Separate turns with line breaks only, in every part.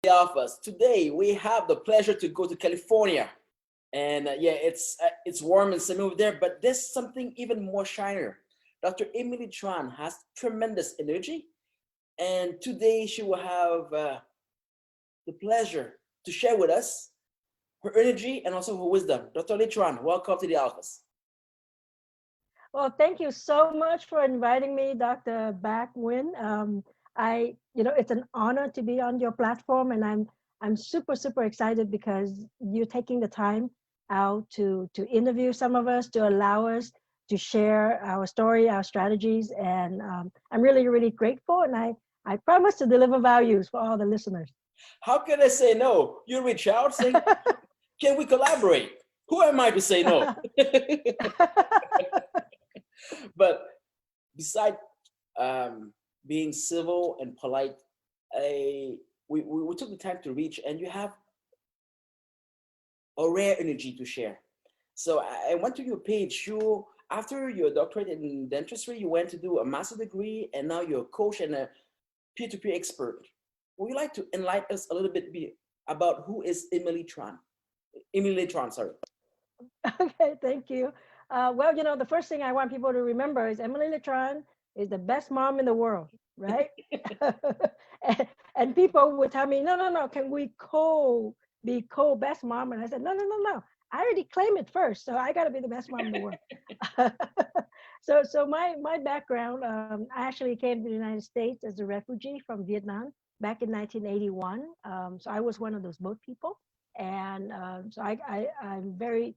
Office. Today we have the pleasure to go to California, and yeah, it's warm and sunny over there. But there's something even more shinier. Dr. Emily Tran has tremendous energy, and today she will have the pleasure to share with us her energy and also her wisdom. Dr. Litran, welcome to the office.
Well, thank you so much for inviting me, Dr. Backwin. It's an honor to be on your platform, and I'm super excited because you're taking the time out to interview some of us, to allow us to share our story, our strategies, and I'm really grateful, and I promise to deliver values for all the listeners.
How can I say no? You reach out saying, can we collaborate? Who am I to say no? But beside being civil and polite, we took the time to reach, and you have a rare energy to share. So I went to your page. You, after your doctorate in dentistry, you went to do a master degree, and now you're a coach and a peer-to-peer expert. Would you like to enlighten us a little bit about who is Emily Tran? Emily Tran, sorry.
Okay, thank you. Well, the first thing I want people to remember is Emily Letron is the best mom in the world, right? and people would tell me, no, can we be co-best mom? And I said, no. I already claim it first, so I got to be the best mom in the world. So my background, I actually came to the United States as a refugee from Vietnam back in 1981. So I was one of those boat people, and so I'm very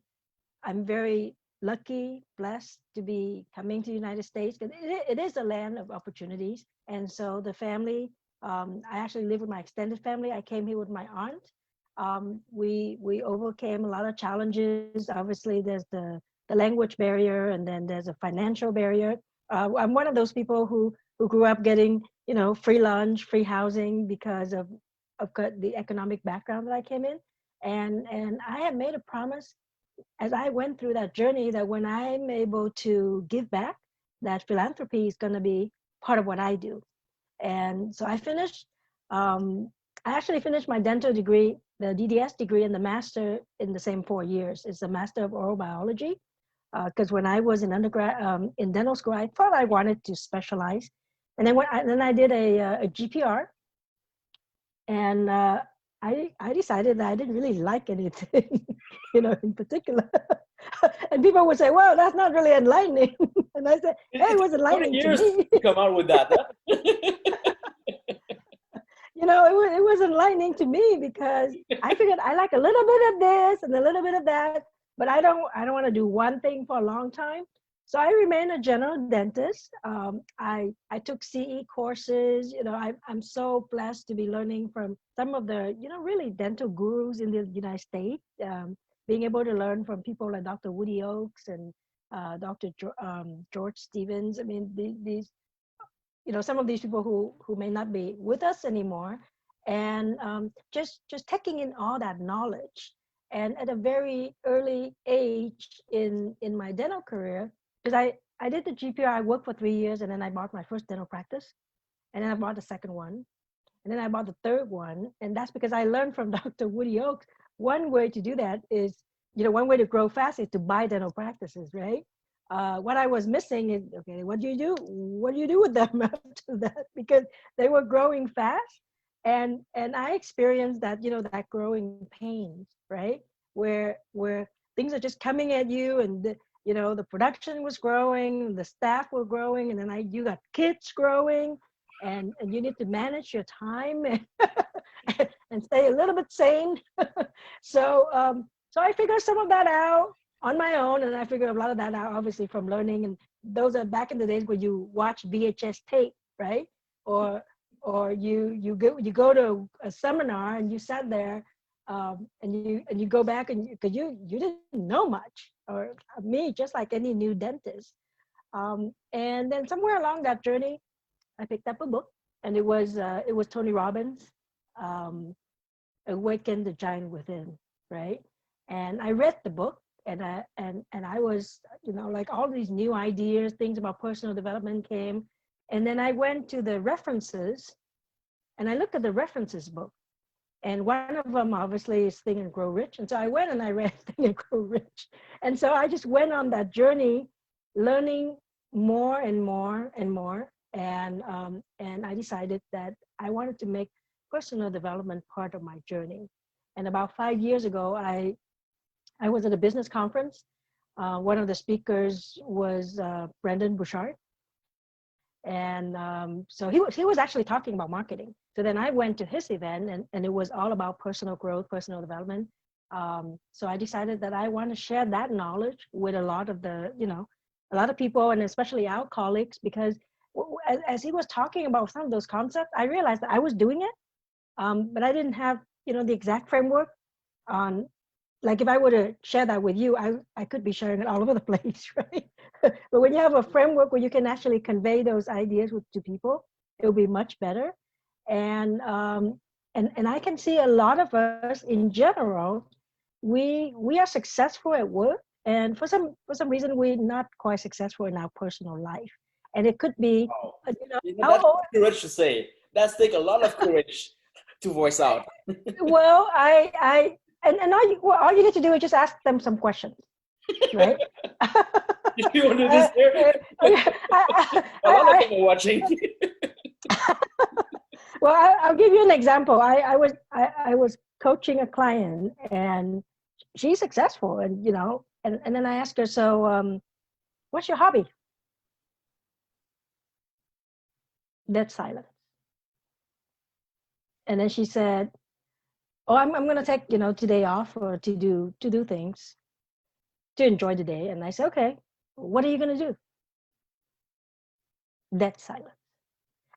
lucky, blessed to be coming to the United States because it is a land of opportunities. And so the family, I actually live with my extended family. I came here with my aunt. We overcame a lot of challenges. Obviously, there's the language barrier, and then there's a financial barrier. I'm one of those people who grew up getting free lunch, free housing because of the economic background that I came in, and I have made a promise as I went through that journey that when I'm able to give back, that philanthropy is going to be part of what I do. And so I actually finished my dental degree, the DDS degree, and the master in the same 4 years. It's a master of oral biology. Because when I was in undergrad, in dental school, I thought I wanted to specialize. And then I did a GPR, and I decided that I didn't really like anything, in particular. And people would say, "Well, that's not really enlightening." And I said, "Hey, it was
How many
enlightening to
years
me."
to come out with that? Huh?
It was enlightening to me because I figured I like a little bit of this and a little bit of that, but I don't want to do one thing for a long time. So I remain a general dentist. I took CE courses. I'm so blessed to be learning from some of the really dental gurus in the United States. Being able to learn from people like Dr. Woody Oakes and Dr. George Stevens. I mean, these some of these people who may not be with us anymore, and just taking in all that knowledge. And at a very early age in my dental career, because I did the GPR, I worked for 3 years, and then I bought my first dental practice, and then I bought the second one, and then I bought the third one. And that's because I learned from Dr. Woody Oakes. One way to do that is, one way to grow fast is to buy dental practices, right? What I was missing is, okay, what do you do? What do you do with them after that? Because they were growing fast, and I experienced that, that growing pains, right? Where things are just coming at you, and the production was growing, the staff were growing, and then you got kids growing, and you need to manage your time and stay a little bit sane. So I figured some of that out on my own, and I figured a lot of that out obviously from learning. And those are back in the days where you watch VHS tape, right? Or you go to a seminar and you sat there, and you go back, and because you didn't know much, or me, just like any new dentist. And then somewhere along that journey, I picked up a book, and it was Tony Robbins, um, Awaken the Giant Within, right? And I read the book, and I was, like, all these new ideas, things about personal development came. And then I went to the references, and I looked at the references book, And one of them obviously is Think and Grow Rich. And so I went and I read Think and Grow Rich. And so I just went on that journey, learning more and more and more. And I decided that I wanted to make personal development part of my journey. And about 5 years ago, I was at a business conference. One of the speakers was Brendon Burchard. And so he was actually talking about marketing. So then I went to his event, and it was all about personal growth, personal development. So I decided that I want to share that knowledge with a lot of a lot of people, and especially our colleagues, because as he was talking about some of those concepts, I realized that I was doing it, but I didn't have, the exact framework on, like if I were to share that with you, I could be sharing it all over the place, right? But when you have a framework where you can actually convey those ideas to people, it will be much better. And I can see a lot of us in general, we are successful at work, and for some reason we're not quite successful in our personal life. And it could be,
Wow. That's
oh,
courage to say. That's take a lot of courage to voice out.
well, and all you need to do is just ask them some questions, right?
You want to do this here? A lot of people watching.
Well, I'll give you an example. I was coaching a client, and she's successful, and then I asked her, so what's your hobby? Dead silence. And then she said, oh, I'm going to take today off, or to do things to enjoy the day. And I said, okay, what are you going to do? Dead silence.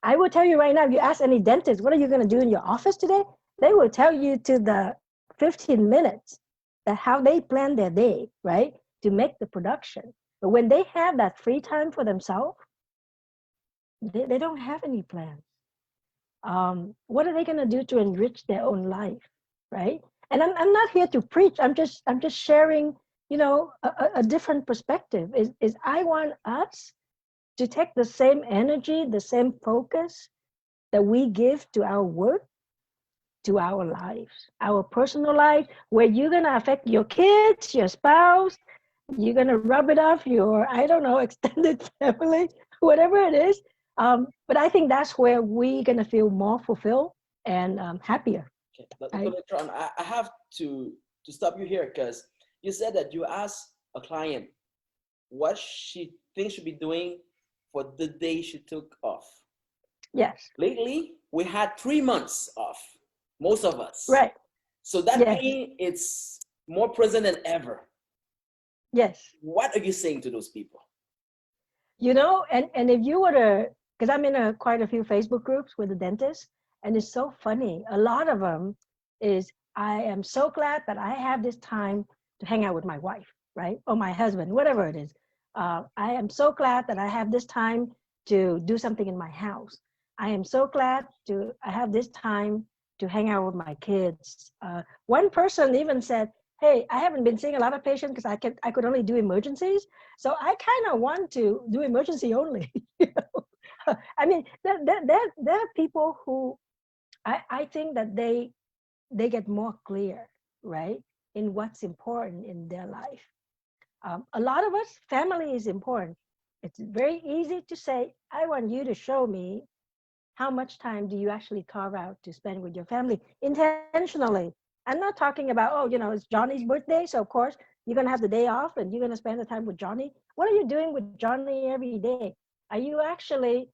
I will tell you right now, if you ask any dentist, what are you going to do in your office today? They will tell you to the 15 minutes that how they plan their day, right, to make the production. But when they have that free time for themselves, they don't have any plans. What are they going to do to enrich their own life, right? And I'm not here to preach. I'm just sharing, a different perspective. Is I want us to take the same energy, the same focus that we give to our work, to our lives, our personal life, where you're going to affect your kids, your spouse, you're going to rub it off your, I don't know, extended family, whatever it is. But I think that's where we're going to feel more fulfilled and happier.
Okay. Dr. I have to stop you here, because you said that you asked a client what she thinks should be doing for the day she took off.
Yes.
Lately, we had 3 months off, most of us.
Right.
So that
Yes.
pain, it's more present than ever.
Yes.
What are you saying to those people?
And if you were to, because I'm in quite a few Facebook groups with the dentists, and it's so funny. A lot of them is, I am so glad that I have this time to hang out with my wife, right? Or my husband, whatever it is. I am so glad that I have this time to do something in my house. I am so glad I have this time to hang out with my kids. One person even said, hey, I haven't been seeing a lot of patients because I could only do emergencies. So I kind of want to do emergency only. I mean, there are people who I think that they get more clear, right, in what's important in their life. A lot of us, family is important. It's very easy to say, I want you to show me how much time do you actually carve out to spend with your family intentionally. I'm not talking about, it's Johnny's birthday, so of course you're going to have the day off and you're going to spend the time with Johnny. What are you doing with Johnny every day? Are you actually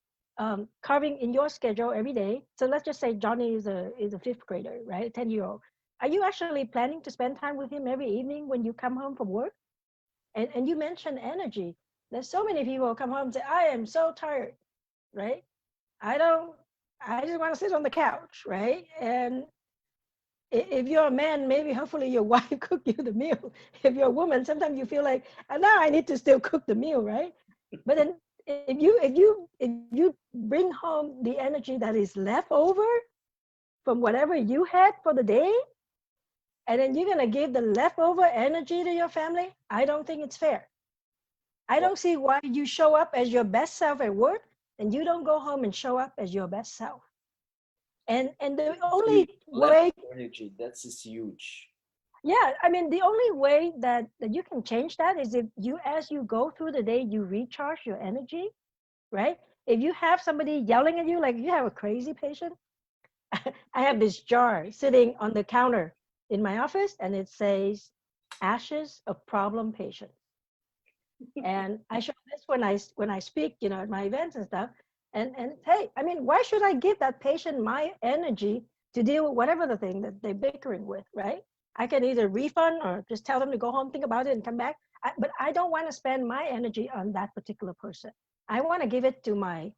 carving in your schedule every day? So let's just say Johnny is a fifth grader, right? 10-year-old. Are you actually planning to spend time with him every evening when you come home from work? And you mentioned energy. There's so many people who come home and say, I am so tired, right? I just want to sit on the couch, right? And if you're a man, maybe hopefully your wife cook you the meal. If you're a woman, sometimes you feel like, now I need to still cook the meal, right? But then if you bring home the energy that is left over from whatever you had for the day, and then you're gonna give the leftover energy to your family, I don't think it's fair. I don't see why you show up as your best self at work and you don't go home and show up as your best self. And the
It's
only
huge.
way,
Left energy. That's just huge.
yeah, I mean, the only way that you can change that is if you, as you go through the day, you recharge your energy, right? If you have somebody yelling at you, like you have a crazy patient, I have this jar sitting on the counter in my office, and it says ashes of problem patients. And I show this when I speak, at my events and stuff. And hey, I mean, why should I give that patient my energy to deal with whatever the thing that they're bickering with, right? I can either refund or just tell them to go home, think about it, and come back. But I don't want to spend my energy on that particular person. I want to give it to my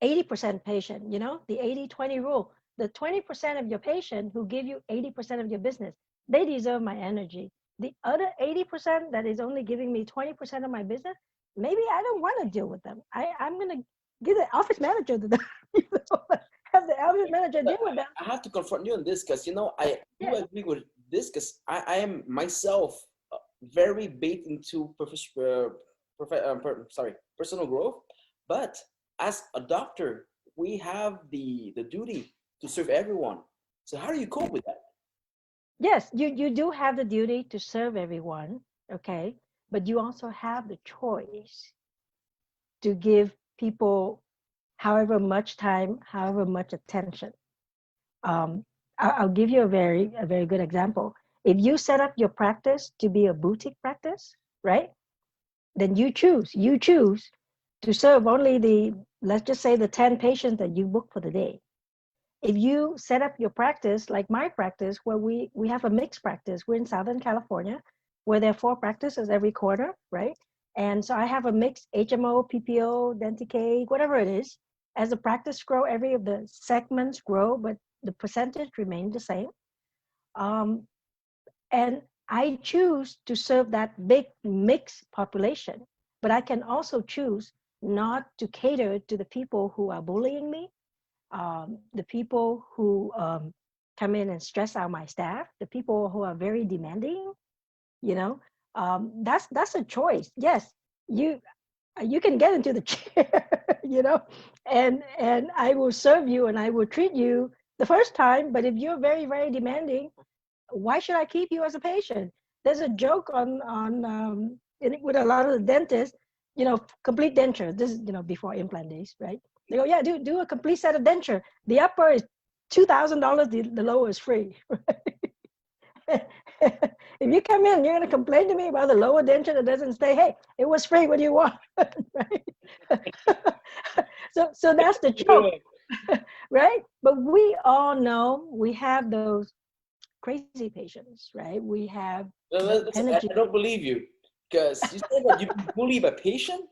80% patient, the 80-20 rule. The 20% of your patient who give you 80% of your business, they deserve my energy. The other 80% that is only giving me 20% of my business, maybe I don't want to deal with them. I'm going to give the office manager to them, have the office manager deal with them.
I have to confront you on this because I do
Yeah.
agree with this because I am myself very bait into personal growth, but as a doctor, we have the duty to serve everyone. So how do you cope with that?
Yes, you do have the duty to serve everyone, okay? But you also have the choice to give people however much time, however much attention. Um, I'll give you a very good example. If you set up your practice to be a boutique practice, right? Then you choose to serve only let's just say the 10 patients that you book for the day. If you set up your practice like my practice, where we have a mixed practice, we're in Southern California, where there are 4 practices every quarter, right? And so I have a mixed HMO, PPO, Denticade, whatever it is. As the practice grow, every of the segments grow, but the percentage remain the same. Um, and I choose to serve that big mixed population, but I can also choose not to cater to the people who are bullying me, the people who come in and stress out my staff, the people who are very demanding. You know, that's a choice. Yes, you you can get into the chair, and I will serve you and I will treat you the first time. But if you're very demanding, why should I keep you as a patient? There's a joke with a lot of the dentists, complete denture. This is before implant days, right? They go, yeah, do a complete set of denture. The upper is $2,000. The lower is free. If you come in, you're gonna complain to me about the lower denture that doesn't stay. Hey, it was free. What do you want? Right? So that's the joke, right? But we all know we have those crazy patients, right? We have the
Listen,
energy.
I don't believe you because you said that you've been bullied by patient.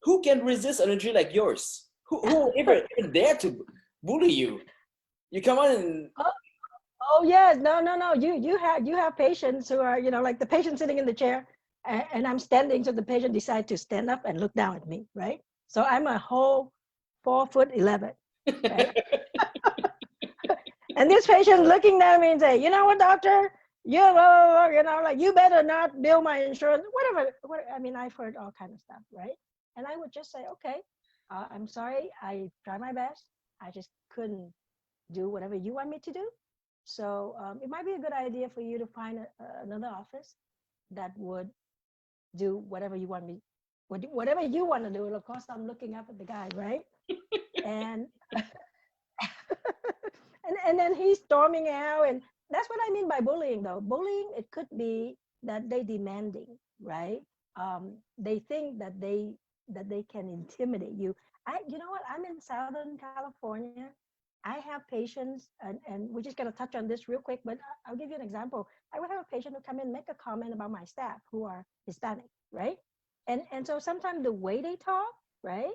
Who can resist energy like yours? Who will even dare to bully you? You come on and
Oh, oh yes, no. You have patients who are like the patient sitting in the chair, and I'm standing, so the patient decides to stand up and look down at me, right? So I'm a whole 4'11", right? And this patient looking at me and say, you know what, doctor? Like you better not bill my insurance, whatever. I mean, I've heard all kind of stuff, right? And I would just say, okay, I'm sorry. I try my best. I just couldn't do whatever you want me to do. So it might be a good idea for you to find another office that would do whatever you want me, whatever you want to do. And of course, I'm looking up at the guy, right? And and then he's storming out, and that's what I mean by bullying. Though bullying, it could be that they demanding, right? They think that they can intimidate you. You know what, I'm in Southern California. I have patients, and we're just going to touch on this real quick, but I'll give you an example. I would have a patient who come in, make a comment about my staff who are Hispanic, right? And so sometimes the way they talk, right,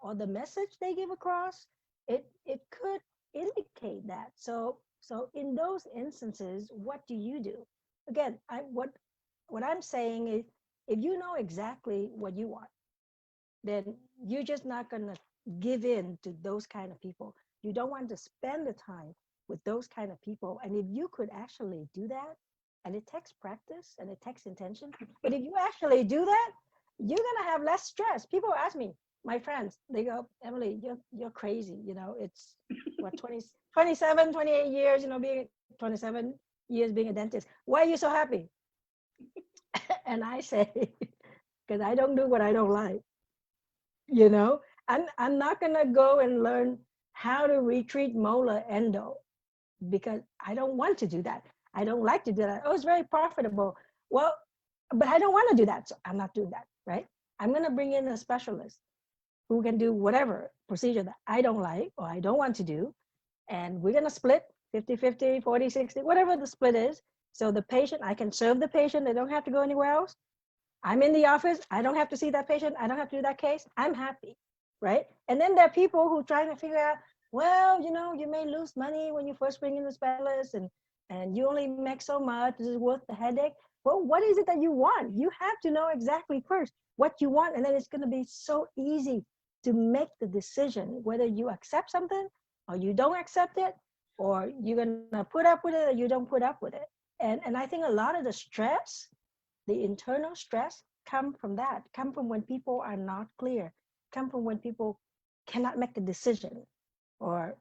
or the message they give across, it could indicate that. So in those instances, what do you do? Again, what I'm saying is, if you know exactly what you want, then you're just not going to give in to those kind of people. You don't want to spend the time with those kind of people. And if you could actually do that, and it takes practice and it takes intention, but if you actually do that, you're going to have less stress. People ask me, my friends, they go, Emily, you're crazy. It's what, 20, 27, 28 years, being 27 years being a dentist. Why are you so happy? And I say, because I don't do what I don't like. You know, I'm not gonna go and learn how to retreat molar endo because I don't want to do that. I don't like to do that. Oh, it's very profitable. Well, but I don't want to do that, so I'm not doing that, right? I'm gonna bring in a specialist who can do whatever procedure that I don't like or I don't want to do, and we're gonna split 50-50, 40-60, whatever the split is. So the patient, I can serve the patient, they don't have to go anywhere else. I'm in the office. I don't have to see that patient. I don't have to do that case. I'm happy, right? And then there are people who trying to figure out, well, you may lose money when you first bring in the specialist, and you only make so much. Is it worth the headache? Well, what is it that you want? You have to know exactly first what you want, and then it's going to be so easy to make the decision whether you accept something or you don't accept it, or you're going to put up with it or you don't put up with it. And I think a lot of the stress, the internal stress, come from that, come from when people are not clear, come from when people cannot make the decision or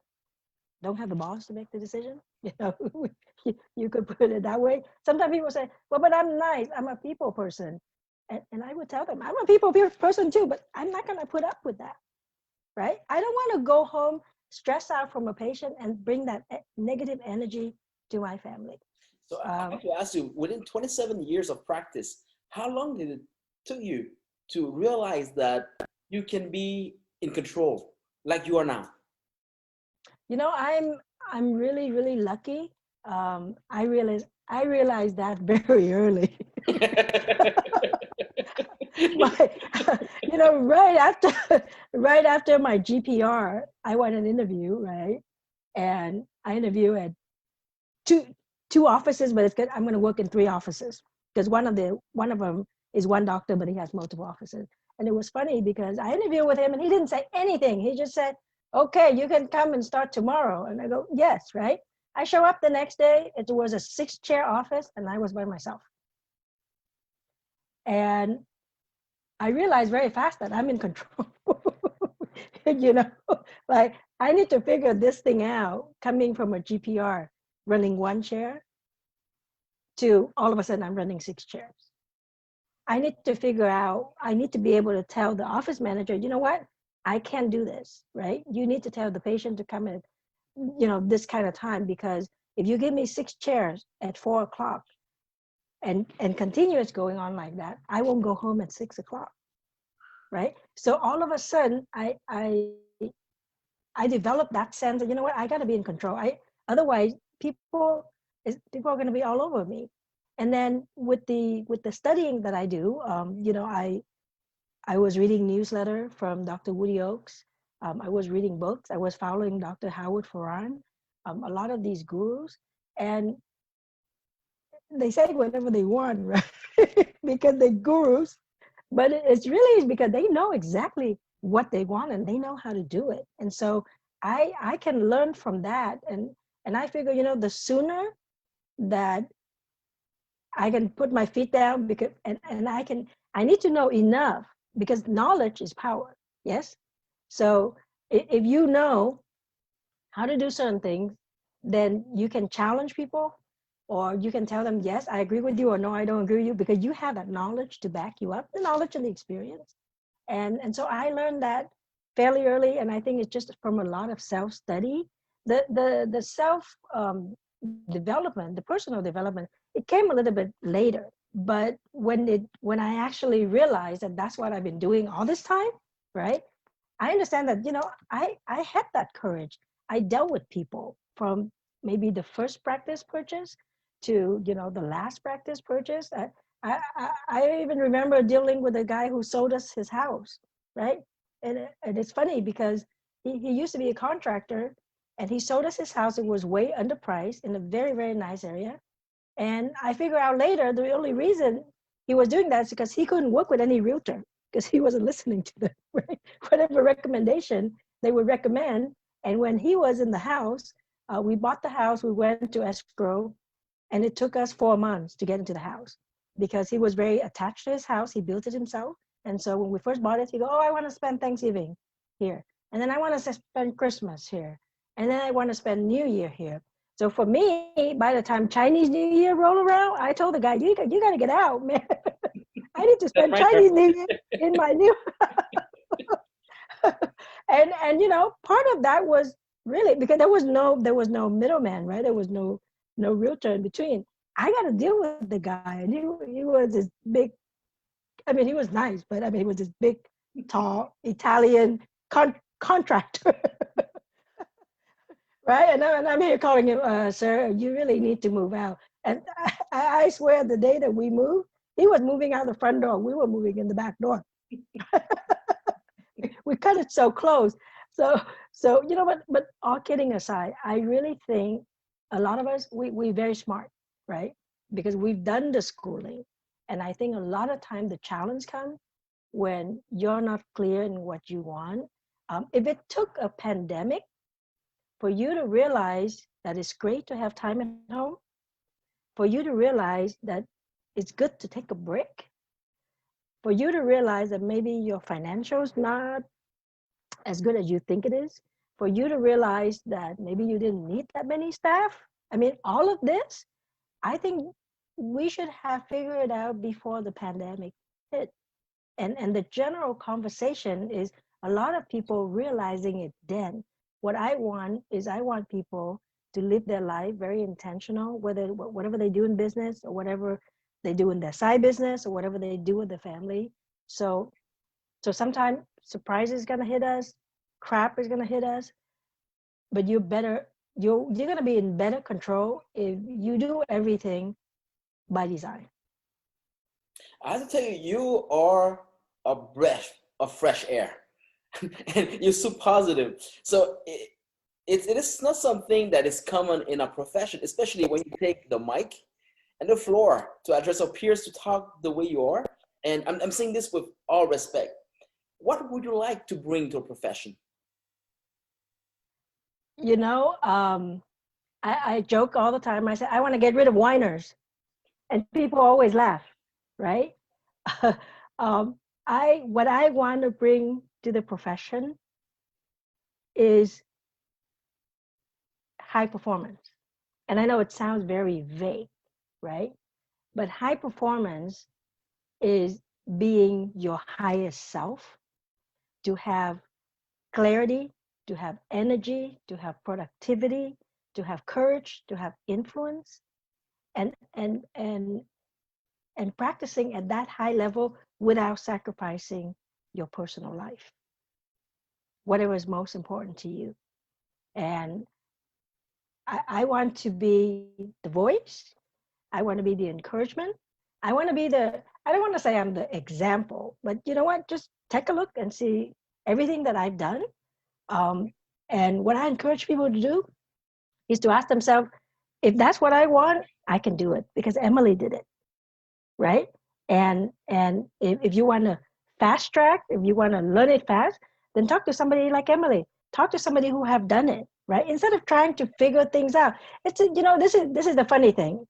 don't have the balls to make the decision. You could put it that way. Sometimes people say, well, but I'm nice, I'm a people person. And I would tell them, I'm a people person too, but I'm not going to put up with that, right? I don't want to go home stressed out from a patient and bring that negative energy to my family.
So I have to ask you, within 27 years of practice, how long did it took you to realize that you can be in control like you are now?
I'm really, really lucky. I realized that very early. my, right after my GPR, I went an interview, right? And I interview at two offices, but it's good. I'm going to work in three offices because one of them is one doctor, but he has multiple offices. And it was funny because I interviewed with him and he didn't say anything. He just said, okay, you can come and start tomorrow. And I go, yes, right? I show up the next day. It was a 6-chair office and I was by myself. And I realized very fast that I'm in control. you know, like I need to figure this thing out coming from a GPR, running 1 chair to all of a sudden I'm running 6 chairs. I need to figure out, I need to be able to tell the office manager, you know what? I can't do this, right? You need to tell the patient to come in, this kind of time, because if you give me 6 chairs at 4 o'clock and continuous going on like that, I won't go home at 6 o'clock, right? So all of a sudden, I developed that sense that, you know what, I got to be in control. Otherwise, people are going to be all over me. And then with the studying that I do, I was reading newsletter from Dr. Woody Oakes. I was reading books. I was following Dr. Howard Farran, a lot of these gurus, and they say whatever they want, right? Because they're gurus, but it's really because they know exactly what they want and they know how to do it. And so I can learn from that, and I figure, the sooner that I can put my feet down, because and I need to know enough, because knowledge is power. Yes. So if you know how to do certain things, then you can challenge people, or you can tell them, yes, I agree with you, or no, I don't agree with you, because you have that knowledge to back you up, the knowledge and the experience. And so I learned that fairly early, and I think it's just from a lot of self-study. The self development, the personal development, it came a little bit later. But when I actually realized that that's what I've been doing all this time, right? I understand that, I had that courage. I dealt with people from maybe the first practice purchase to, the last practice purchase. I even remember dealing with a guy who sold us his house, right? And it's funny because he used to be a contractor, and he sold us his house. It was way underpriced in a very, very nice area. And I figured out later the only reason he was doing that is because he couldn't work with any realtor, because he wasn't listening to them, right? Whatever recommendation they would recommend. And when he was in the house, we bought the house, we went to escrow, and it took us 4 months to get into the house because he was very attached to his house. He built it himself. And so when we first bought it, he go, oh, I want to spend Thanksgiving here. And then I want to spend Christmas here. and then I want to spend New Year here. So for me, by the time Chinese New Year roll around, I told the guy, you got to get out, man. I need to
That's
spend
right there.
Chinese New Year in my new. And part of that was really because there was no middleman, right? There was no realtor in between. I got to deal with the guy, and he was this big. I mean, he was nice, but I mean, he was this big, tall Italian contractor, right? And I'm here calling him, sir. You really need to move out. And I swear, the day that we moved, he was moving out the front door. We were moving in the back door. We cut it so close. So but all kidding aside, I really think a lot of us we very smart, right? Because we've done the schooling. And I think a lot of time the challenge comes when you're not clear in what you want. If it took a pandemic for you to realize that it's great to have time at home, for you to realize that it's good to take a break, for you to realize that maybe your financials not as good as you think it is, for you to realize that maybe you didn't need that many staff. I mean, all of this, I think we should have figured it out before the pandemic hit. And the general conversation is a lot of people realizing it then. What I want is I want people to live their life very intentional, whatever they do in business or whatever they do in their side business or whatever they do with their family. So sometimes surprise is gonna hit us, crap is gonna hit us, but you're gonna be in better control if you do everything by design.
I have to tell you, you are a breath of fresh air, and you're so positive. So it is not something that is common in our profession, especially when you take the mic and the floor to address our peers to talk the way you are. And I'm saying this with all respect. What would you like to bring to a profession?
You know, I joke all the time. I say I want to get rid of whiners, and people always laugh, right? um, what I want to bring to the profession is high performance, and I know it sounds very vague, right? But high performance is being your highest self, to have clarity, to have energy, to have productivity, to have courage, to have influence, and and and and practicing at that high level without sacrificing your personal life, whatever is most important to you. And I want to be the voice. I want to be the encouragement. I want to be I don't want to say I'm the example, but you know what? Just take a look and see everything that I've done. Um, and what I encourage people to do is to ask themselves, if that's what I want, I can do it because Emily did it, right? And if you want to fast track, if you want to learn it fast, then talk to somebody like Emily. Talk to somebody who have done it, right? Instead of trying to figure things out. This is the funny thing.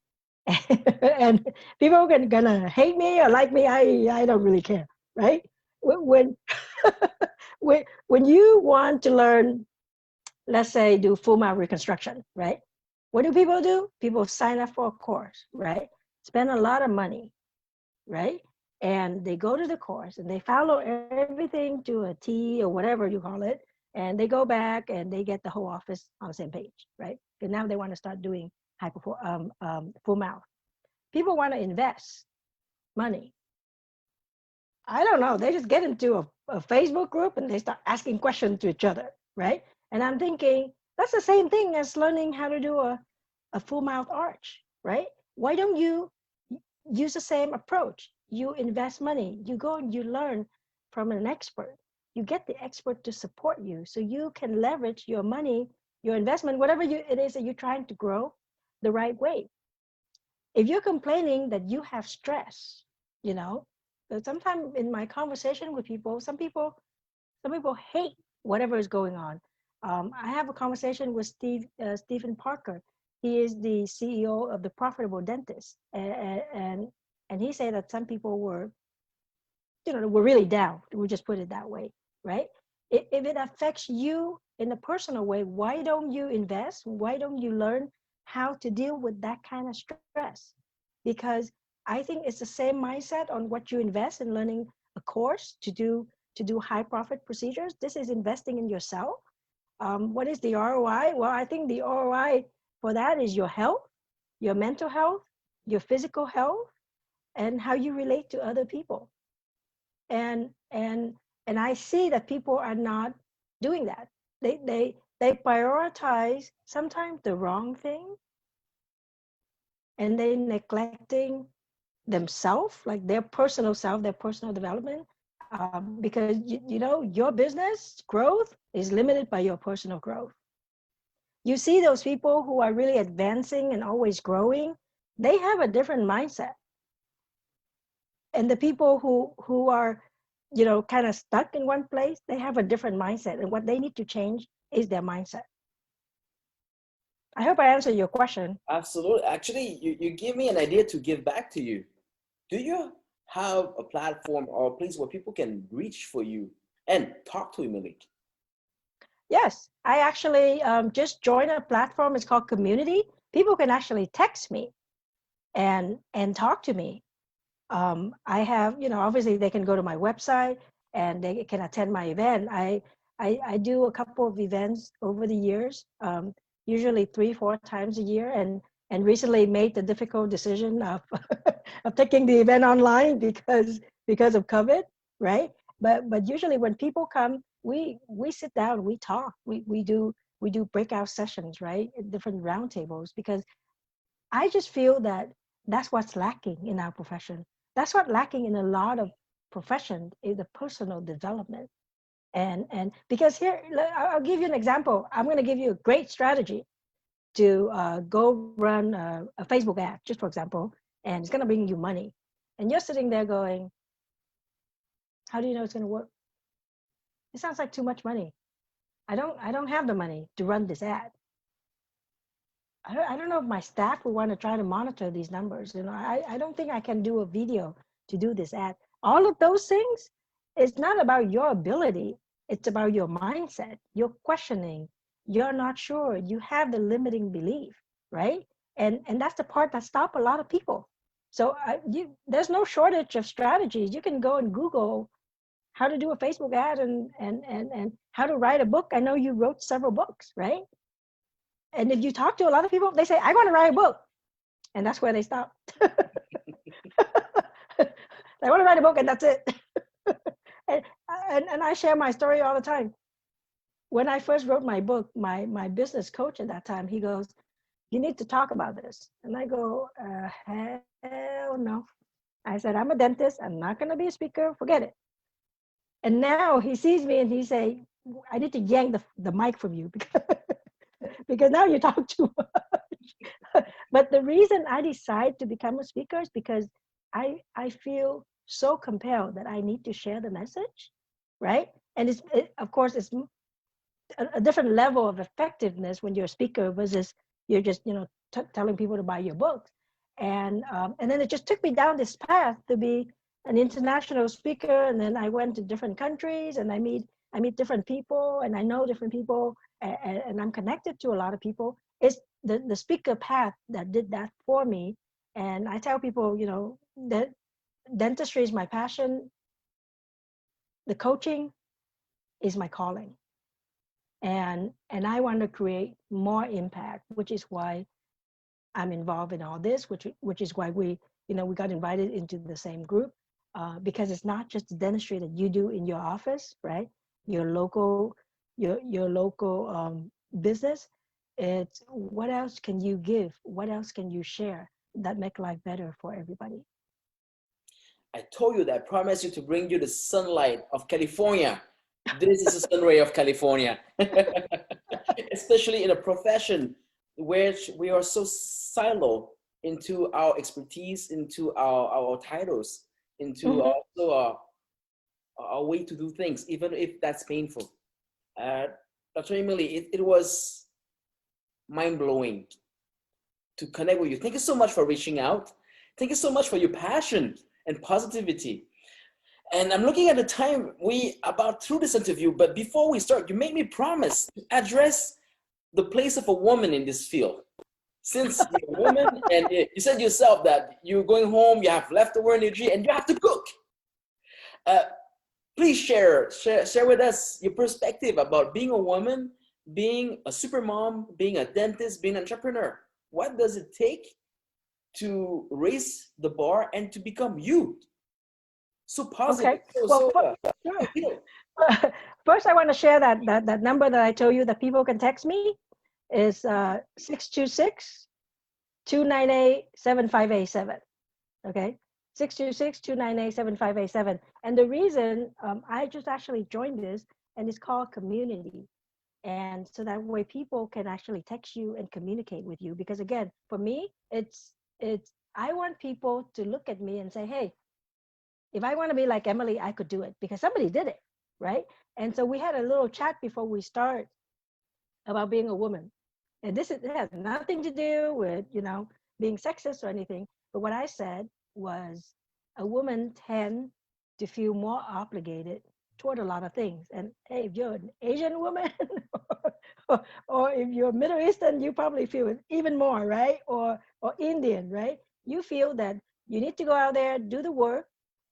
And people are gonna hate me or like me. I don't really care, right? When when you want to learn, let's say, do full mouth reconstruction, right? What do? People sign up for a course, right? Spend a lot of money, right? And they go to the course and they follow everything to a T or whatever you call it. And they go back and they get the whole office on the same page, right? Because now they want to start doing full mouth. People want to invest money. I don't know. They just get into a Facebook group and they start asking questions to each other, right? And I'm thinking that's the same thing as learning how to do a full mouth arch, right? Why don't you use the same approach? You invest money, you go and you learn from an expert. You get the expert to support you so you can leverage your money, your investment, whatever it is that you're trying to grow, the right way. If you're complaining that you have stress, you know, sometimes in my conversation with people, some people hate whatever is going on. I have a conversation with Stephen Parker. He is the CEO of the Profitable Dentist, and he said that some people were really down. We just put it that way, right? If it affects you in a personal way, why don't you invest? Why don't you learn how to deal with that kind of stress? Because I think it's the same mindset on what you invest in learning a course to do high profit procedures. This is investing in yourself. What is the ROI? Well, I think the ROI for that is your health, your mental health, your physical health, and how you relate to other people. And I see that people are not doing that. They prioritize sometimes the wrong thing, and they neglecting themselves, like their personal self, their personal development, because your business growth is limited by your personal growth. You see those people who are really advancing and always growing, they have a different mindset. And the people who are kind of stuck in one place, they have a different mindset, and what they need to change is their mindset. I hope I answered your question.
Absolutely. Actually, you give me an idea to give back to you. Do you have a platform or a place where people can reach for you and talk to Emily?
Yes, I actually just joined a platform. It's called Community. People can actually text me and talk to me. I have, obviously they can go to my website and they can attend my event. I do a couple of events over the years, usually 3-4 times a year, and recently made the difficult decision of of taking the event online because of COVID, right? But usually when people come, we sit down, we talk, we do breakout sessions, right? At different roundtables, because I just feel that that's what's lacking in our profession. That's what lacking in a lot of profession is the personal development. And because here, I'll give you an example. I'm going to give you a great strategy to go run a Facebook ad, just for example, and it's going to bring you money. And you're sitting there going, how do you know it's going to work? It sounds like too much money. I don't have the money to run this ad. I don't know if my staff will want to try to monitor these numbers. I don't think I can do a video to do this ad. All of those things, it's not about your ability. It's about your mindset. You're questioning. You're not sure. You have the limiting belief, right? And that's the part that stops a lot of people. So there's no shortage of strategies. You can go and Google how to do a Facebook ad and how to write a book. I know you wrote several books, right? And if you talk to a lot of people, they say, I want to write a book. And that's where they stop. They want to write a book and that's it. and I share my story all the time. When I first wrote my book, my business coach at that time, he goes, you need to talk about this. And I go, hell no. I said, I'm a dentist. I'm not going to be a speaker. Forget it. And now he sees me and he say, I need to yank the mic from you because now you talk too much. But the reason I decide to become a speaker is because I feel so compelled that I need to share the message, right? And of course, it's a different level of effectiveness when you're a speaker versus you're just telling people to buy your books. And then it just took me down this path to be an international speaker, and then I went to different countries, and I meet different people, and I know different people, and I'm connected to a lot of people. It's the speaker path that did that for me. And I tell people, that dentistry is my passion, the coaching is my calling, and I want to create more impact, which is why I'm involved in all this, which is why we got invited into the same group, because it's not just the dentistry that you do in your office, right? Your local business. It's what else can you give? What else can you share that make life better for everybody?
I told you that I promised you to bring you the sunlight of California. This is the sun ray of California, especially in a profession where we are so siloed into our expertise, into our titles, into also our way to do things, even if that's painful. Dr. Emily, it was mind-blowing to connect with you. Thank you so much for reaching out. Thank you so much for your passion and positivity. And I'm looking at the time we about through this interview, but before we start, you made me promise to address the place of a woman in this field. Since you're a woman and you said yourself that you're going home, you have leftover energy, and you have to cook. Uh, Please share with us your perspective about being a woman, being a super mom, being a dentist, being an entrepreneur. What does it take to raise the bar and to become you? So positive.
Okay. Well, sure.
You know,
First, I want to share that number that I told you that people can text me is 626 Okay. 626 And the reason I just actually joined this, and it's called community. And so that way people can actually text you and communicate with you. Because again, for me, it's I want people to look at me and say, hey, if I want to be like Emily, I could do it because somebody did it, right? And so we had a little chat before we start about being a woman. And it has nothing to do with, being sexist or anything. But what I said was a woman tend to feel more obligated toward a lot of things. And hey, if you're an Asian woman or if you're Middle Eastern, you probably feel it even more, right? Or Indian, right? You feel that you need to go out there, do the work.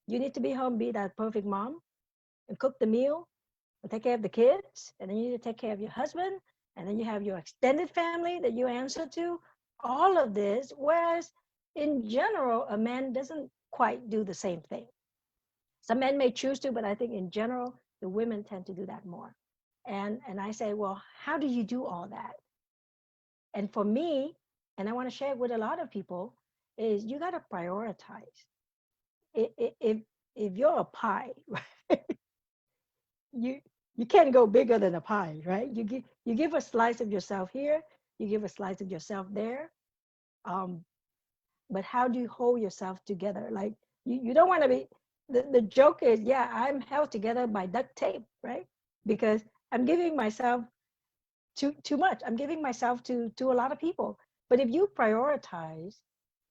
You need to be home, be that perfect mom and cook the meal and take care of the kids. And then you need to take care of your husband. And then you have your extended family that you answer to. All of this, whereas in general, a man doesn't quite do the same thing. Some men may choose to, but I think in general, the women tend to do that more. And I say, well, how do you do all that? And for me, and I want to share it with a lot of people, is you got to prioritize. If you're a pie, you you can't go bigger than a pie, right? You give a slice of yourself here, you give a slice of yourself there. Um, but how do you hold yourself together? Like you don't want to be the joke is, yeah, I'm held together by duct tape, right? Because I'm giving myself too much. I'm giving myself to a lot of people. But if you prioritize,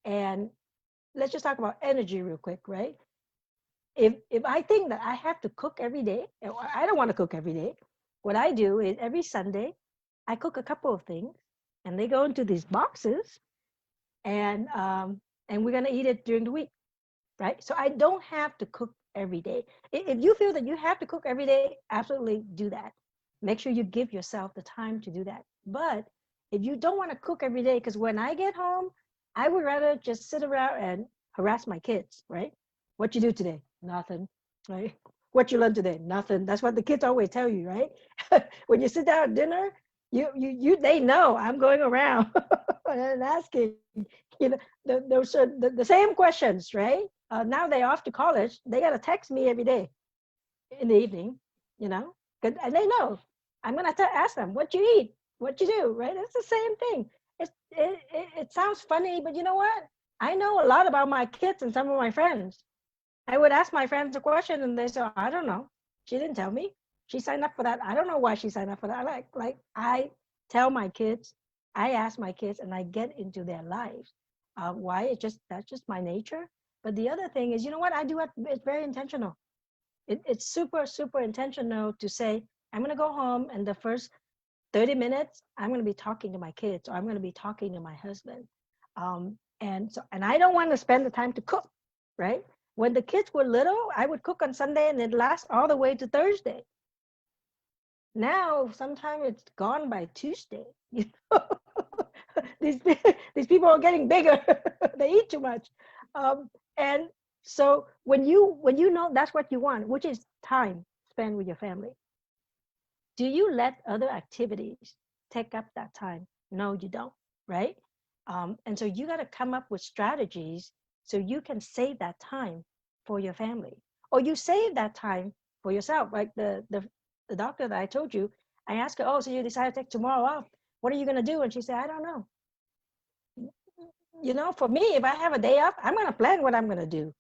and let's just talk about energy real quick, right? If I think that I have to cook every day, I don't want to cook every day. What I do is every Sunday, I cook a couple of things, and they go into these boxes, and we're gonna eat it during the week, right? So I don't have to cook every day. If you feel that you have to cook every day, absolutely do that. Make sure you give yourself the time to do that. But if you don't want to cook every day, because when I get home, I would rather just sit around and harass my kids, right? What you do today? Nothing, right? What you learn today? Nothing. That's what the kids always tell you, right? When you sit down at dinner, they know I'm going around and asking, the same questions, right? Now they're off to college. They got to text me every day in the evening, you know, and they know I'm gonna ask them what you eat, what you do, right? It's the same thing. It sounds funny, but you know what? I know a lot about my kids and some of my friends. I would ask my friends a question, and they say, "I don't know. She didn't tell me. She signed up for that. I don't know why she signed up for that." I tell my kids, I ask my kids, and I get into their lives. Why? That's just my nature. But the other thing is, you know what? I do it. It's very intentional. It's super intentional to say, I'm going to go home and the first 30 minutes, I'm going to be talking to my kids or I'm going to be talking to my husband. And I don't want to spend the time to cook, right? When the kids were little, I would cook on Sunday and it lasts all the way to Thursday. Now, sometimes it's gone by Tuesday. You know? these, these people are getting bigger. They eat too much. And so when you know that's what you want, which is time spent with your family, do you let other activities take up that time? No, you don't, right? And so you got to come up with strategies so you can save that time for your family, or you save that time for yourself. Like the doctor that I told you, I asked her, "Oh, so you decided to take tomorrow off? What are you gonna do?" And she said, "I don't know. For me, if I have a day off, I'm going to plan what I'm going to do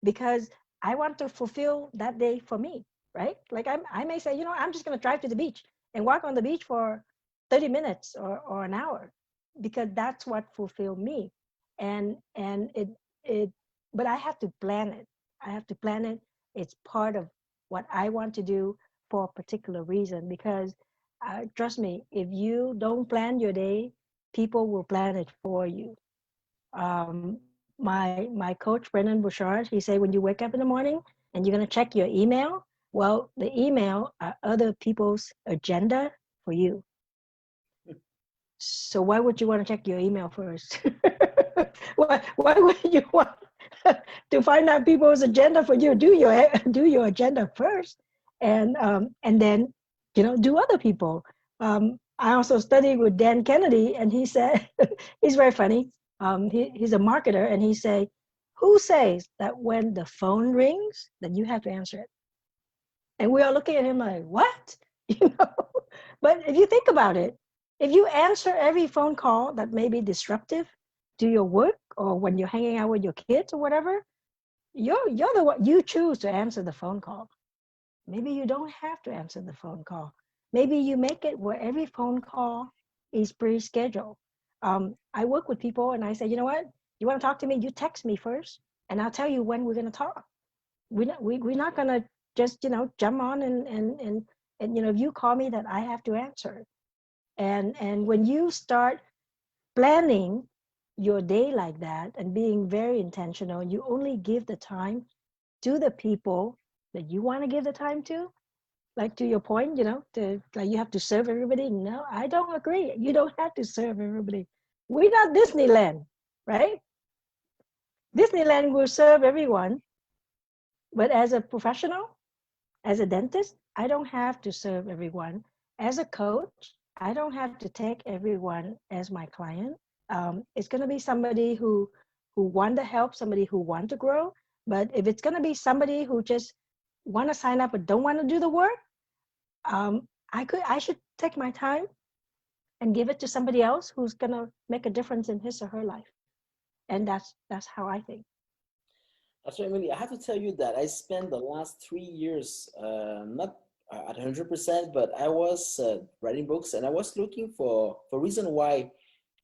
because I want to fulfill that day for me, right? Like I may say, I'm just going to drive to the beach and walk on the beach for 30 minutes or an hour because that's what fulfilled me. And it, but I have to plan it. I have to plan it. It's part of what I want to do for a particular reason. Because trust me, if you don't plan your day, people will plan it for you. My coach Brennan Bouchard, he say when you wake up in the morning and you're gonna check your email, well, the email are other people's agenda for you. So why would you want to check your email first? Why would you want to find out people's agenda for you? Do your agenda first, and then do other people. I also studied with Dan Kennedy, and he said he's very funny. He's a marketer, and he say, "Who says that when the phone rings, that you have to answer it?" And we are looking at him like, "What?" You know. But if you think about it, if you answer every phone call that may be disruptive to your work or when you're hanging out with your kids or whatever, you're the one you choose to answer the phone call. Maybe you don't have to answer the phone call. Maybe you make it where every phone call is pre-scheduled. I work with people and I say, you know what? You want to talk to me? You text me first, and I'll tell you when we're going to talk. We're not going to just jump on and if you call me, that I have to answer. And when you start planning your day like that and being very intentional, you only give the time to the people that you want to give the time to. Like to your point, to like you have to serve everybody. No, I don't agree. You don't have to serve everybody. We're not Disneyland, right? Disneyland will serve everyone, but as a professional, as a dentist, I don't have to serve everyone. As a coach, I don't have to take everyone as my client. It's going to be somebody who want to help, somebody who want to grow. But if it's going to be somebody who just want to sign up but don't want to do the work, I should take my time and give it to somebody else who's going to make a difference in his or her life. And that's how I think.
That's right, Emily. I have to tell you that I spent the last 3 years, not at 100%, but I was writing books and I was looking for reason why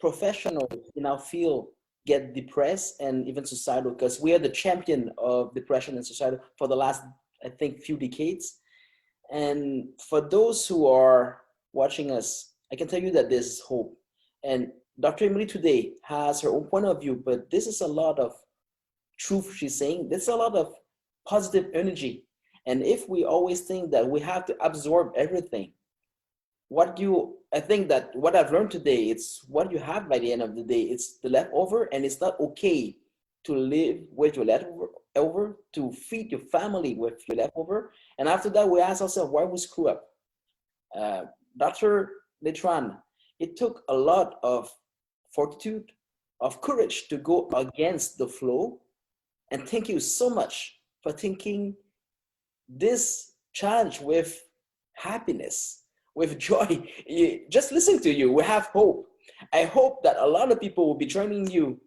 professionals in our field get depressed and even suicidal, because we are the champion of depression and suicidal for the last, I think, few decades. And for those who are watching us, I can tell you that there's hope. And Dr. Emily today has her own point of view, but this is a lot of truth she's saying. There's a lot of positive energy. And if we always think that we have to absorb everything, I think that what I've learned today, it's what you have by the end of the day. It's the leftover, and it's not okay to live with your leftover, to feed your family with your leftover. And after that, we ask ourselves why we screw up. Uh, Dr. Letran, it took a lot of fortitude, of courage to go against the flow. And thank you so much for taking this challenge with happiness, with joy. Just listening to you, we have hope. I hope that a lot of people will be joining you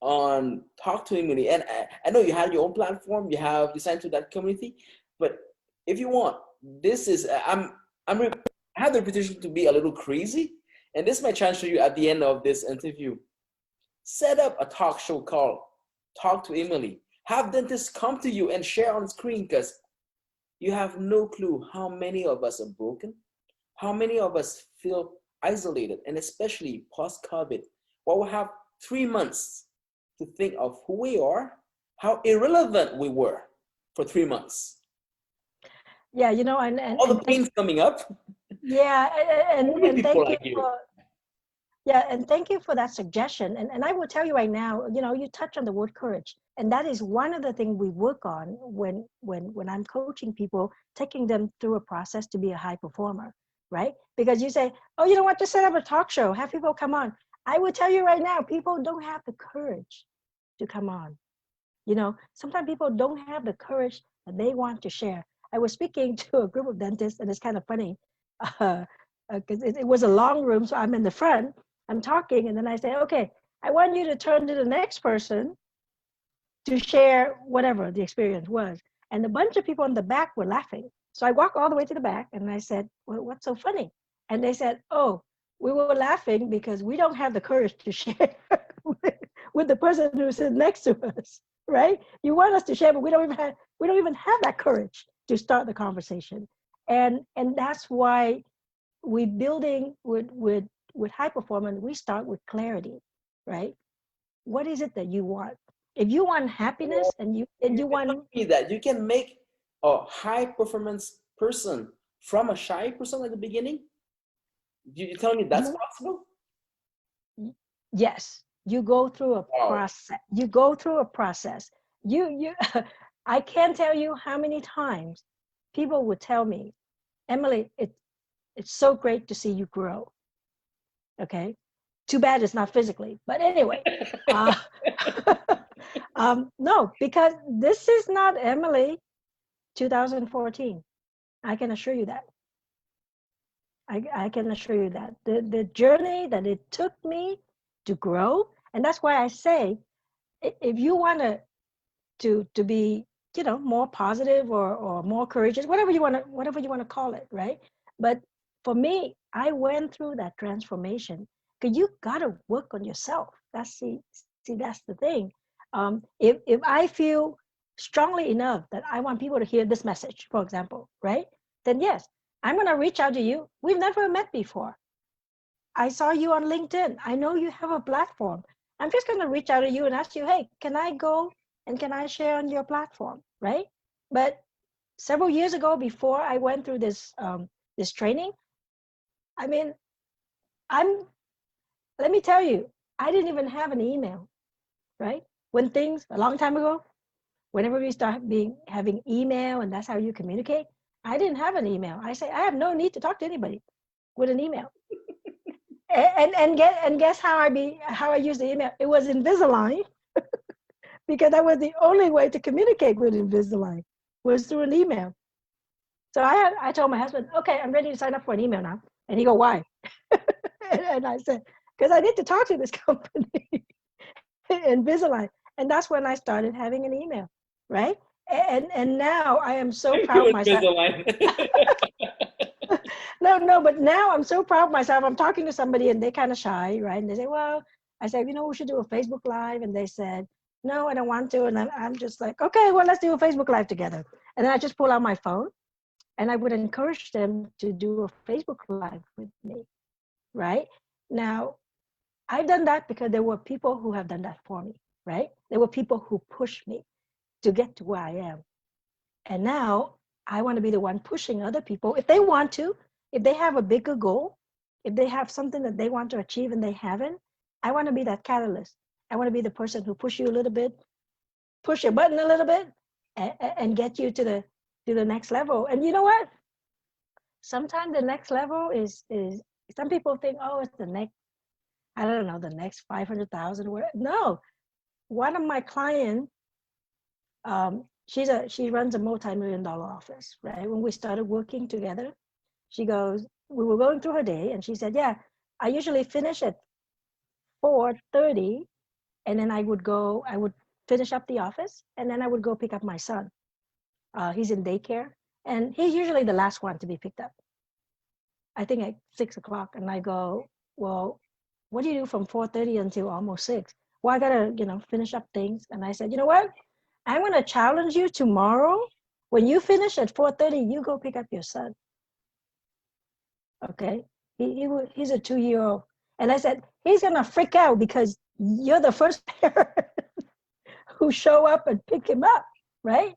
on Talk to Emily. And I know you have your own platform, you signed to that community, but if you want, this is I have the reputation to be a little crazy, and this is my chance to you at the end of this interview. Set up a talk show called Talk to Emily. Have dentists come to you and share on screen, because you have no clue how many of us are broken, how many of us feel isolated, and especially post-COVID, where we have 3 months to think of who we are, how irrelevant we were for 3 months.
Yeah,
All the
and
pains coming up.
yeah,
Only
and
people
thank you
like you.
for yeah, and thank you for that suggestion. And I will tell you right now, you touch on the word courage, and that is one of the things we work on when I'm coaching people, taking them through a process to be a high performer, right? Because you say, oh, you know what, just set up a talk show, have people come on. I will tell you right now, people don't have the courage to come on. Sometimes people don't have the courage that they want to share. I was speaking to a group of dentists, and it's kind of funny because it was a long room, so I'm in the front, I'm talking, and then I say, okay, I want you to turn to the next person to share whatever the experience was. And a bunch of people in the back were laughing. So I walked all the way to the back and I said, well, what's so funny? And they said, oh, we were laughing because we don't have the courage to share with the person who sits next to us, right? You want us to share, but we don't even have We don't even have that courage to start the conversation. And that's why we building with high performance, we start with clarity, right? What is it that you want? If you want happiness and
You
you
can tell
want,
me that you can make a high performance person from a shy person at the beginning. You telling me that's
you
possible?
yes, you go through a
Wow.
process. You go through a process. You I can't tell you how many times people would tell me, Emily, it's so great to see you grow. Okay. Too bad it's not physically. But anyway, uh, no, because this is not Emily 2014. I can assure you that. I can assure you that the journey that it took me to grow, and that's why I say, if you want to be, more positive or more courageous, whatever you want to call it, right? But for me, I went through that transformation because you got to work on yourself. That's the thing. If I feel strongly enough that I want people to hear this message, for example, right? Then yes, I'm going to reach out to you. We've never met before. I saw you on LinkedIn. I know you have a platform. I'm just going to reach out to you and ask you, hey, can I go and can I share on your platform? Right. But several years ago, before I went through this training, I mean, I'm, let me tell you, I didn't even have an email, right? When things, a long time ago, whenever we start having email and that's how you communicate, I didn't have an email. I say, I have no need to talk to anybody with an email. And guess how I use the email? It was Invisalign because that was the only way to communicate with Invisalign was through an email. So I told my husband, okay, I'm ready to sign up for an email now. And he go, why? And I said, because I need to talk to this company, Invisalign. And that's when I started having an email, right? And now I am so
I'm
proud of
good,
myself.
Invisalign.
No, but now I'm so proud of myself. I'm talking to somebody and they're kind of shy, right? And they say, well, I said, we should do a Facebook Live. And they said, no, I don't want to. And I'm just like, okay, well, let's do a Facebook Live together. And then I just pull out my phone and I would encourage them to do a Facebook Live with me, right? Now, I've done that because there were people who have done that for me, right? There were people who pushed me to get to where I am. And now I want to be the one pushing other people. If they want to, if they have a bigger goal, if they have something that they want to achieve and they haven't, I want to be that catalyst. I want to be the person who push you a little bit, push your button a little bit, and get you to the next level. And you know what? Sometimes the next level is some people think, oh, it's the next, I don't know, the next 500,000. No, one of my clients, she runs a multi-million-dollar office, right? When we started working together, she goes, we were going through her day, and she said, yeah, I usually finish at 4:30, and then I would finish up the office, and then I would go pick up my son. He's in daycare, and he's usually the last one to be picked up. I think at 6 o'clock, and I go, well, what do you do from 4:30 until almost 6? Well, I gotta, finish up things. And I said, you know what? I'm gonna challenge you tomorrow. When you finish at 4:30, you go pick up your son. Okay? He's a 2-year-old. And I said, he's gonna freak out because you're the first parent who show up and pick him up, right?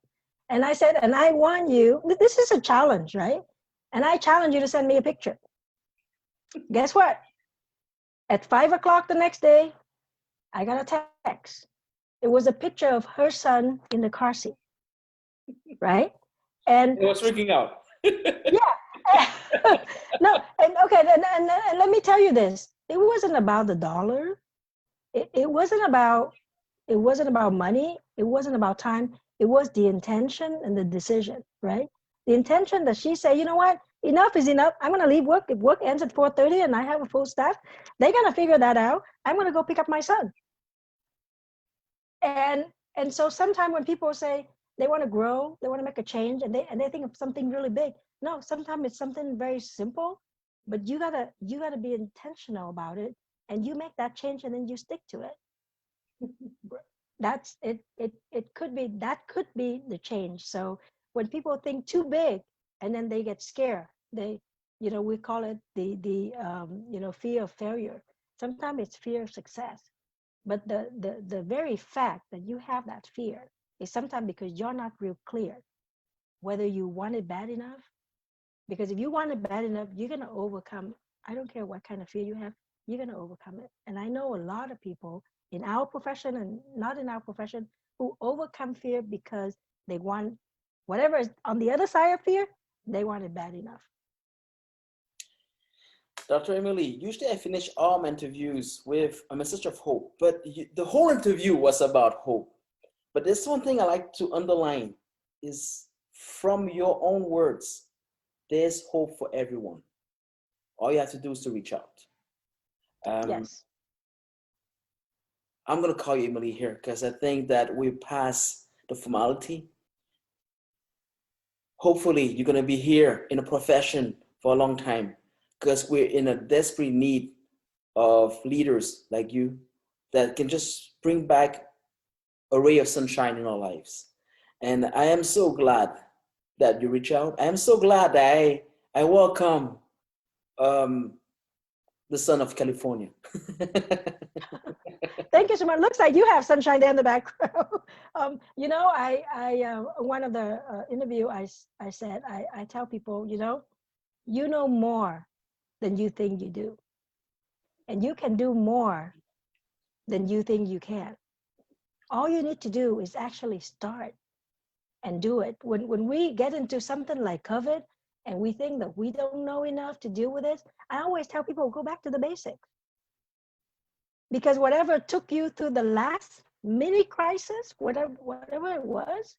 And I said, and I want you, this is a challenge, right? And I challenge you to send me a picture. Guess what? At 5 o'clock the next day, I got a text. It was a picture of her son in the car seat, right? And
I was freaking out.
yeah, no, and okay, and let me tell you this: it wasn't about the dollar. It wasn't about money. It wasn't about time. It was the intention and the decision, right? The intention that she said, you know what, enough is enough. I'm gonna leave work. If work ends at 4:30 and I have a full staff, they're gonna figure that out. I'm gonna go pick up my son. And and so sometimes when people say they want to grow, they want to make a change, and they think of something really big. No, sometimes it's something very simple, but you gotta be intentional about it, and you make that change, and then you stick to it. that's it. It could be, that could be the change. So when people think too big and then they get scared, they, we call it the fear of failure. Sometimes it's fear of success, but the very fact that you have that fear is sometimes because you're not real clear whether you want it bad enough. Because if you want it bad enough, you're going to overcome. I don't care what kind of fear you have, you're going to overcome it. And I know a lot of people in our profession and not in our profession who overcome fear because they want whatever is on the other side of fear, they want it bad enough.
Dr. Emily, usually I finish all my interviews with a message of hope, but the whole interview was about hope. But there's one thing I like to underline is from your own words, there's hope for everyone. All you have to do is to reach out.
Yes.
I'm going to call you Emily here because I think that we pass the formality. Hopefully, you're going to be here in a profession for a long time because we're in a desperate need of leaders like you that can just bring back a ray of sunshine in our lives. And I am so glad that you reach out. I am so glad that I welcome the son of California.
Thank you so much. Looks like you have sunshine there in the background. One of the interview, I said, I tell people, you know more than you think you do. And you can do more than you think you can. All you need to do is actually start and do it. When we get into something like COVID and we think that we don't know enough to deal with it, I always tell people, go back to the basics. Because whatever took you through the last mini crisis, whatever it was,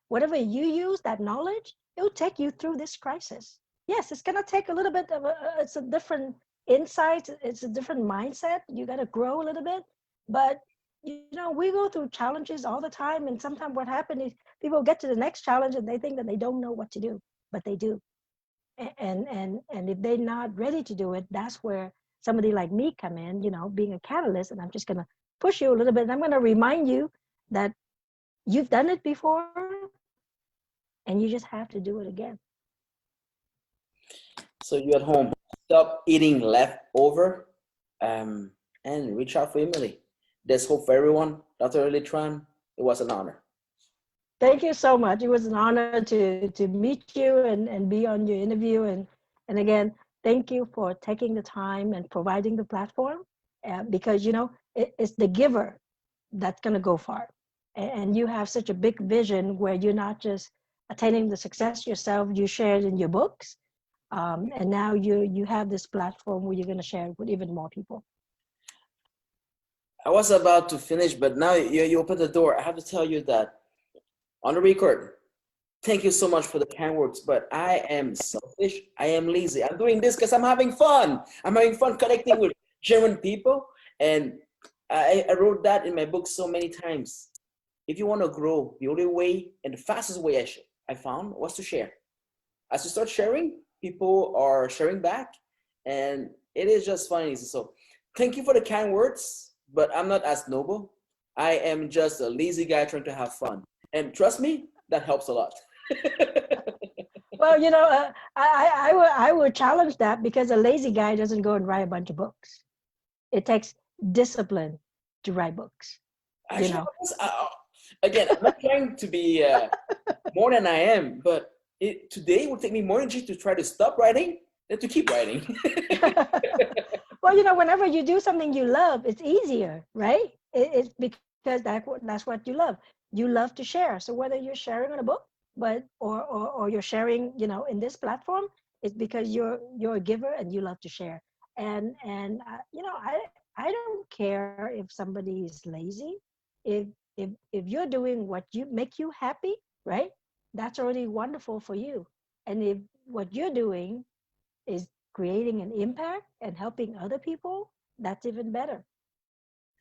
whatever you use, that knowledge, it will take you through this crisis. Yes, it's going to take a little bit of it's a different insight. It's a different mindset. You got to grow a little bit. But, we go through challenges all the time. And sometimes what happens is people get to the next challenge and they think that they don't know what to do, but they do. And if they're not ready to do it, that's where somebody like me come in, being a catalyst. And I'm just going to push you a little bit. And I'm going to remind you that you've done it before and you just have to do it again.
So you at home, stop eating leftover and reach out for Emily. There's hope for everyone. Dr. Emily Tran, it was an honor.
Thank you so much. It was an honor to meet you and be on your interview. And again, thank you for taking the time and providing the platform because, it's the giver that's going to go far. And you have such a big vision where you're not just attaining the success yourself, you shared in your books. And now you have this platform where you're going to share it with even more people.
I was about to finish, but now you opened the door. I have to tell you that on the record, thank you so much for the kind words, but I am selfish. I am lazy. I'm doing this because I'm having fun. I'm having fun connecting with German people. And I wrote that in my book so many times. If you want to grow, the only way and the fastest way I found was to share. As you start sharing, people are sharing back, and it is just funny. So thank you for the kind words, but I'm not as noble. I am just a lazy guy trying to have fun. And trust me, that helps a lot.
Well, I would challenge that because a lazy guy doesn't go and write a bunch of books. It takes discipline to write books.
Actually, again, I'm not trying to be more than I am, but today will take me more energy to try to stop writing than to keep writing.
Well, whenever you do something you love, it's easier, right? It's because that's what you love. You love to share. So whether you're sharing on a book, or you're sharing, in this platform, it's because you're a giver and you love to share. And I don't care if somebody is lazy. If you're doing what you make you happy, right? That's already wonderful for you. And if what you're doing is creating an impact and helping other people, that's even better.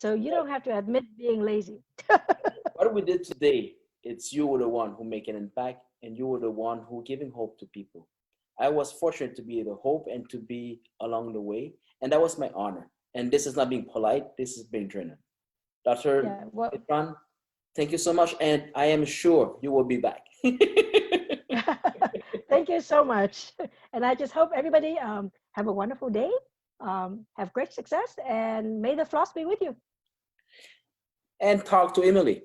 So you don't have to admit being lazy.
What we did today, it's you were the one who make an impact and you were the one who giving hope to people. I was fortunate to be the hope and to be along the way. And that was my honor. And this is not being polite, this is being genuine. Dr. Itran, Thank you so much, and I am sure you will be back.
Thank you so much. And I just hope everybody have a wonderful day, have great success, and may the floss be with you.
And talk to Emily.